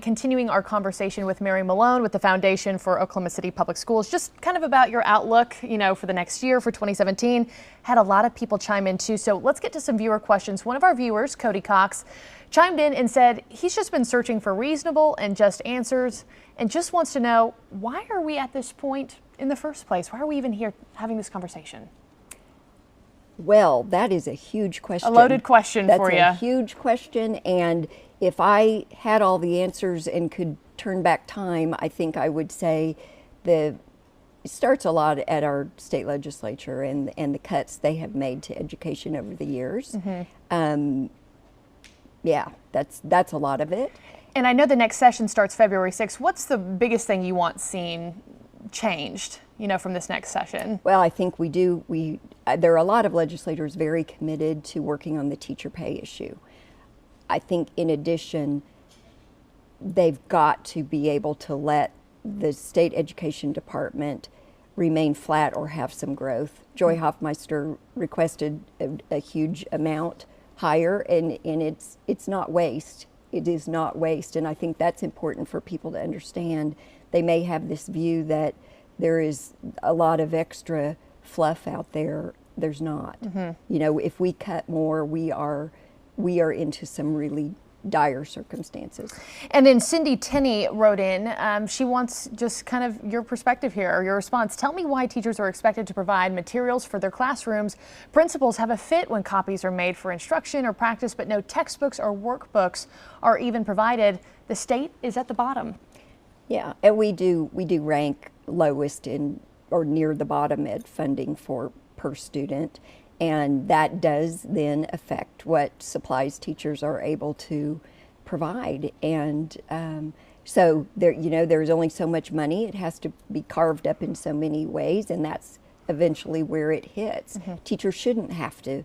continuing our conversation with Mary Malone with the Foundation for Oklahoma City Public Schools, just kind of about your outlook, for the next year, for 2017. Had a lot of people chime in too, so let's get to some viewer questions. One of our viewers, Cody Cox, chimed in and said he's just been searching for reasonable and just answers and just wants to know, why are we at this point in the first place? Why are we even here having this conversation? Well, that is a huge question. A loaded question for you. That's a huge question, and if I had all the answers and could turn back time, I think I would say it starts a lot at our state legislature and the cuts they have made to education over the years. Mm-hmm. Yeah, that's a lot of it. And I know the next session starts February 6th. What's the biggest thing you want seen changed, from this next session? Well, I think there are a lot of legislators very committed to working on the teacher pay issue. I think in addition, they've got to be able to let the state education department remain flat or have some growth. Joy Hoffmeister requested a huge amount higher, and it's not waste. It is not waste, and I think that's important for people to understand. They may have this view that there is a lot of extra fluff out there. There's not. Mm-hmm. If we cut more, we are into some really dire circumstances. And then Cindy Tenney wrote in, she wants just kind of your perspective here, or your response. Tell me why teachers are expected to provide materials for their classrooms. Principals have a fit when copies are made for instruction or practice, but no textbooks or workbooks are even provided. The state is at the bottom. Yeah, and we do rank lowest in or near the bottom at funding for per student, and that does then affect what supplies teachers are able to provide. And so there's only so much money. It has to be carved up in so many ways, and that's eventually where it hits. Mm-hmm. Teachers shouldn't have to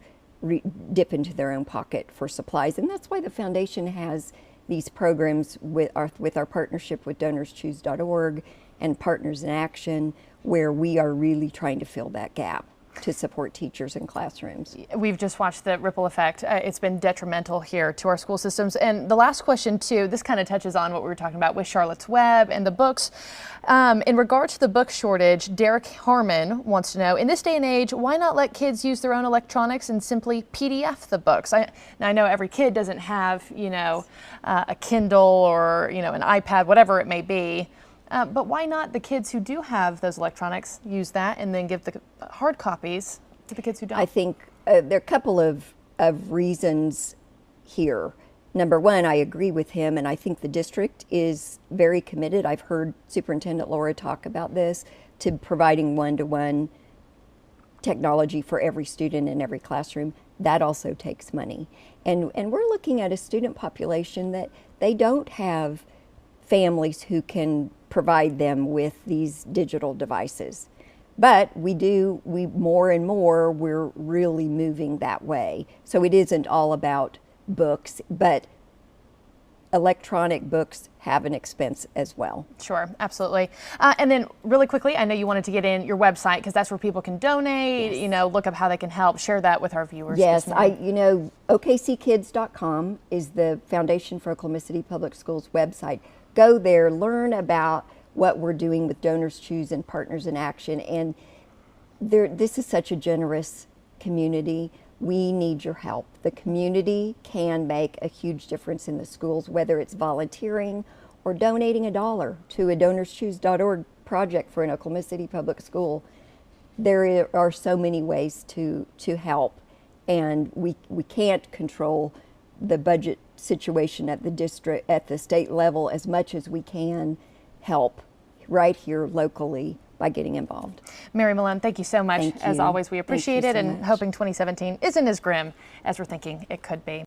dip into their own pocket for supplies, and that's why the foundation has these programs with our partnership with DonorsChoose.org and Partners in Action, where we are really trying to fill that gap to support teachers in classrooms. We've just watched the ripple effect. It's been detrimental here to our school systems. And the last question too, this kind of touches on what we were talking about with Charlotte's Web and the books. In regard to the book shortage, Derek Harmon wants to know, in this day and age, why not let kids use their own electronics and simply PDF the books? Now I know every kid doesn't have, a Kindle or, an iPad, whatever it may be. But why not the kids who do have those electronics use that and then give the hard copies to the kids who don't? I think there are a couple of reasons here. Number one, I agree with him, and I think the district is very committed. I've heard Superintendent Laura talk about this, to providing one-to-one technology for every student in every classroom. That also takes money. And we're looking at a student population that they don't have families who can provide them with these digital devices. But more and more, we're really moving that way. So it isn't all about books, but electronic books have an expense as well. Sure, absolutely. And then really quickly, I know you wanted to get in your website because that's where people can donate, yes. Look up how they can help. Share that with our viewers. Yes, OKCkids.com is the Foundation for Oklahoma City Public Schools website. Go there, learn about what we're doing with Donors Choose and Partners in Action. And this is such a generous community. We need your help. The community can make a huge difference in the schools, whether it's volunteering or donating $1 to a DonorsChoose.org project for an Oklahoma City public school. There are so many ways to help, and we can't control the budget situation at the state level as much as we can help right here locally by getting involved. Mary Malone, thank you so much. Thank you. As always, we appreciate it, and much. hoping 2017 isn't as grim as we're thinking it could be.